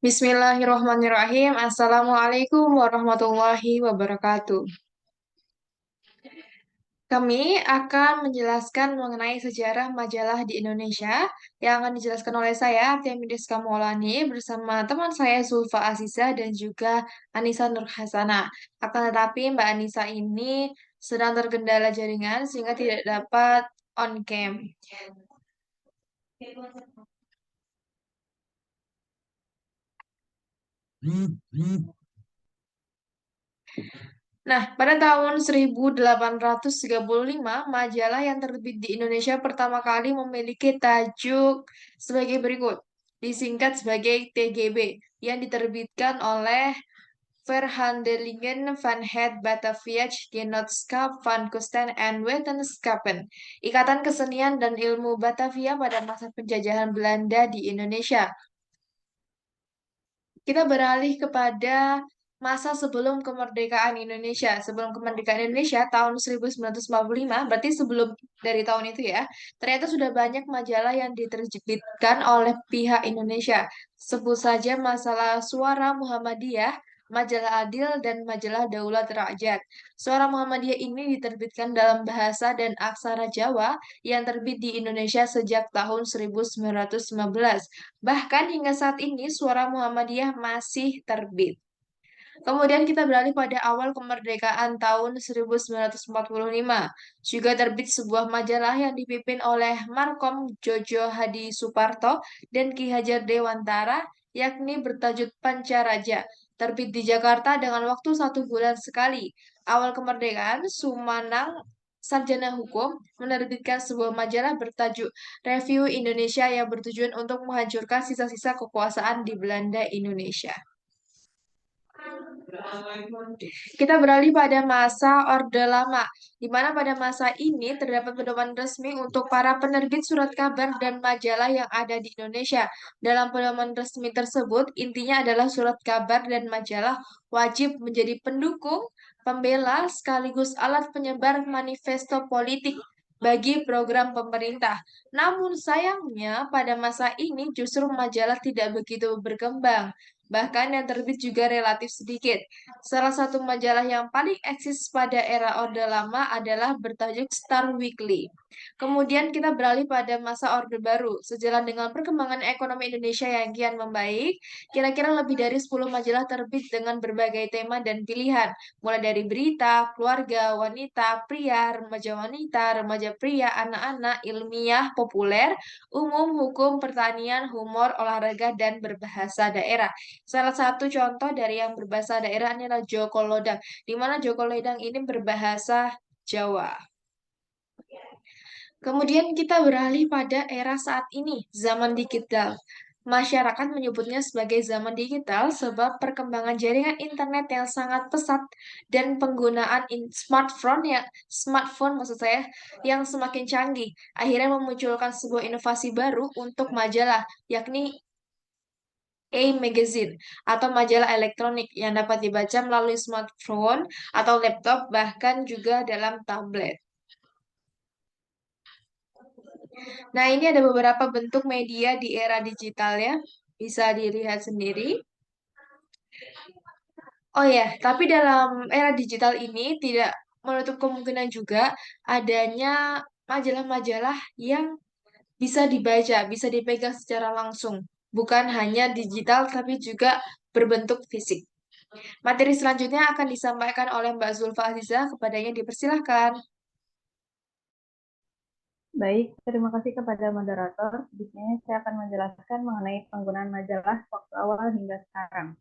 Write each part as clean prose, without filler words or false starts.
Bismillahirrahmanirrahim. Assalamualaikum warahmatullahi wabarakatuh. Kami akan menjelaskan mengenai sejarah majalah di Indonesia yang akan dijelaskan oleh saya, Tiamides Kamolani, bersama teman saya Zulfa Aziza dan juga Anissa Nurhasana. Akan tetapi Mbak Anissa ini sedang terkendala jaringan sehingga tidak dapat on cam. Nah, pada tahun 1835, majalah yang terbit di Indonesia pertama kali memiliki tajuk sebagai berikut, disingkat sebagai TGB, yang diterbitkan oleh Verhandelingen van het Bataviasch Genootschap van Kunsten en Wetenschappen, Ikatan Kesenian dan Ilmu Batavia pada masa penjajahan Belanda di Indonesia. Kita beralih kepada masa sebelum kemerdekaan Indonesia. Sebelum kemerdekaan Indonesia tahun 1945, berarti sebelum dari tahun itu ya, ternyata sudah banyak majalah yang diterbitkan oleh pihak Indonesia. Sebut saja masalah Suara Muhammadiyah, Majalah Adil, dan Majalah Daulat Rakyat. Suara Muhammadiyah ini diterbitkan dalam bahasa dan aksara Jawa yang terbit di Indonesia sejak tahun 1915. Bahkan hingga saat ini Suara Muhammadiyah masih terbit. Kemudian kita beralih pada awal kemerdekaan tahun 1945. Juga terbit sebuah majalah yang dipimpin oleh Markom Jojo Hadi Suparto dan Ki Hajar Dewantara, yakni bertajuk Pancaraja. Terbit di Jakarta dengan waktu 1 bulan sekali. Awal kemerdekaan, Sumanang Sarjana Hukum menerbitkan sebuah majalah bertajuk Review Indonesia yang bertujuan untuk menghancurkan sisa-sisa kekuasaan di Belanda Indonesia. Kita beralih pada masa Orde Lama, di mana pada masa ini terdapat pedoman resmi untuk para penerbit surat kabar dan majalah yang ada di Indonesia. Dalam pedoman resmi tersebut, intinya adalah surat kabar dan majalah wajib menjadi pendukung, pembela, sekaligus alat penyebar manifesto politik bagi program pemerintah. Namun sayangnya pada masa ini justru majalah tidak begitu berkembang. Bahkan yang terbit juga relatif sedikit. Salah satu majalah yang paling eksis pada era Orde Lama adalah bertajuk Star Weekly. Kemudian kita beralih pada masa Orde Baru. Sejalan dengan perkembangan ekonomi Indonesia yang kian membaik, kira-kira lebih dari 10 majalah terbit dengan berbagai tema dan pilihan, mulai dari berita, keluarga, wanita, pria, remaja pria, anak-anak, ilmiah, populer, umum, hukum, pertanian, humor, olahraga, dan berbahasa daerah. Salah satu contoh dari yang berbahasa daerah ini adalah Joko Lodang, di mana Joko Lodang ini berbahasa Jawa. Kemudian kita beralih pada era saat ini, zaman digital. Masyarakat menyebutnya sebagai zaman digital sebab perkembangan jaringan internet yang sangat pesat dan penggunaan smartphone maksud saya yang semakin canggih akhirnya memunculkan sebuah inovasi baru untuk majalah, yakni e-magazine atau majalah elektronik yang dapat dibaca melalui smartphone atau laptop, bahkan juga dalam tablet. Nah, ini ada beberapa bentuk media di era digital ya. Bisa dilihat sendiri. Oh ya, tapi dalam era digital ini tidak menutup kemungkinan juga adanya majalah-majalah yang bisa dibaca, bisa dipegang secara langsung. Bukan hanya digital, tapi juga berbentuk fisik. Materi selanjutnya akan disampaikan oleh Mbak Zulfa Aziza, kepadanya dipersilahkan. Baik, terima kasih kepada moderator. Di sini saya akan menjelaskan mengenai penggunaan majalah waktu awal hingga sekarang.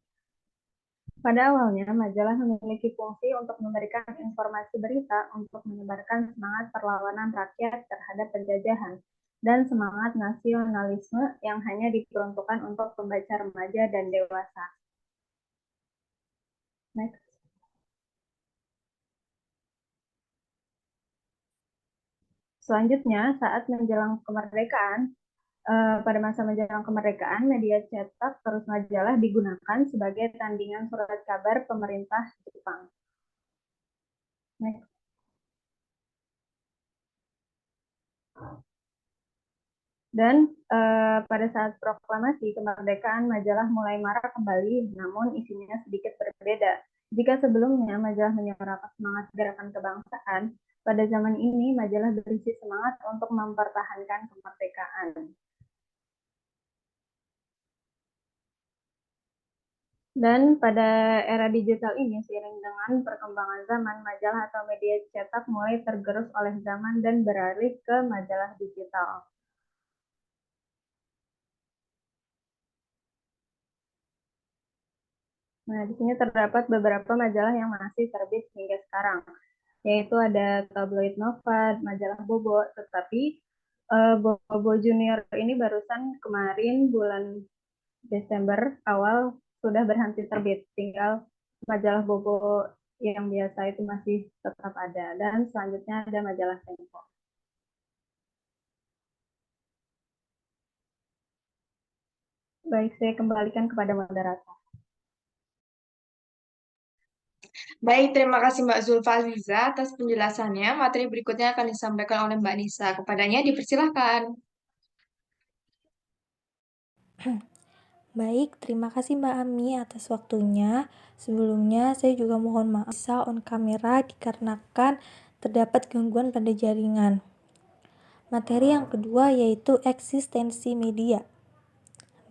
Pada awalnya, majalah memiliki fungsi untuk memberikan informasi berita untuk menyebarkan semangat perlawanan rakyat terhadap penjajahan dan semangat nasionalisme yang hanya diperuntukkan untuk pembaca remaja dan dewasa. Next. Selanjutnya, saat menjelang kemerdekaan, pada masa menjelang kemerdekaan, media cetak terus majalah digunakan sebagai tandingan surat kabar pemerintah Jepang. Next. Dan pada saat proklamasi kemerdekaan, majalah mulai marak kembali, namun isinya sedikit berbeda. Jika sebelumnya majalah menyuarakan semangat gerakan kebangsaan, pada zaman ini majalah berisi semangat untuk mempertahankan kemerdekaan. Dan pada era digital ini, seiring dengan perkembangan zaman, majalah atau media cetak mulai tergerus oleh zaman dan beralih ke majalah digital. Nah, di sini terdapat beberapa majalah yang masih terbit hingga sekarang, yaitu ada tabloid Nova, majalah Bobo, tetapi Bobo Junior ini barusan kemarin bulan Desember awal sudah berhenti terbit, tinggal majalah Bobo yang biasa itu masih tetap ada, dan selanjutnya ada majalah Tempo. Baik, saya kembalikan kepada moderator. Baik, terima kasih Mbak Zulfa Aziza atas penjelasannya. Materi berikutnya akan disampaikan oleh Mbak Nisa. Kepadanya dipersilahkan. Baik, terima kasih Mbak Ami atas waktunya. Sebelumnya, saya juga mohon maaf bisa on kamera dikarenakan terdapat gangguan pada jaringan. Materi yang kedua yaitu eksistensi media.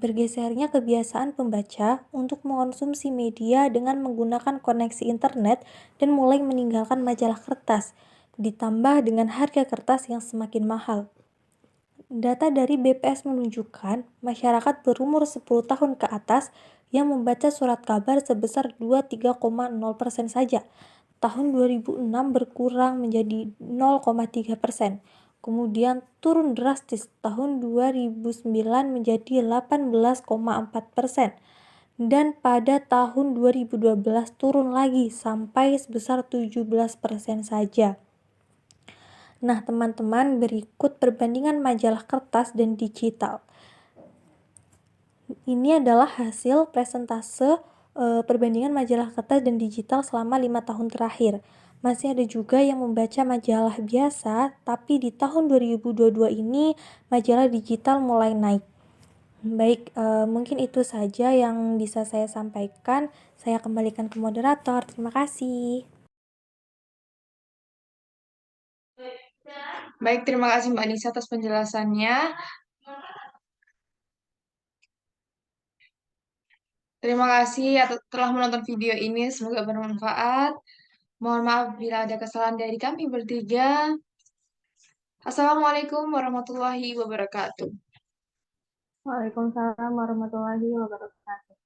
Bergesernya kebiasaan pembaca untuk mengonsumsi media dengan menggunakan koneksi internet dan mulai meninggalkan majalah kertas, ditambah dengan harga kertas yang semakin mahal. Data dari BPS menunjukkan masyarakat berumur 10 tahun ke atas yang membaca surat kabar sebesar 23,0% saja. Tahun 2006 berkurang menjadi 0,3%. Kemudian turun drastis tahun 2009 menjadi 18,4%. Dan pada tahun 2012 turun lagi sampai sebesar 17% saja. Nah, teman-teman, berikut perbandingan majalah kertas dan digital. Ini adalah hasil presentase perbandingan majalah kertas dan digital selama 5 tahun terakhir. Masih ada juga yang membaca majalah biasa, tapi di tahun 2022 ini majalah digital mulai naik. Baik, mungkin itu saja yang bisa saya sampaikan. Saya kembalikan ke moderator. Terima kasih. Baik, terima kasih Mbak Nisa atas penjelasannya. Terima kasih telah menonton video ini. Semoga bermanfaat. Mohon maaf bila ada kesalahan dari kami bertiga. Assalamualaikum warahmatullahi wabarakatuh. Waalaikumsalam warahmatullahi wabarakatuh.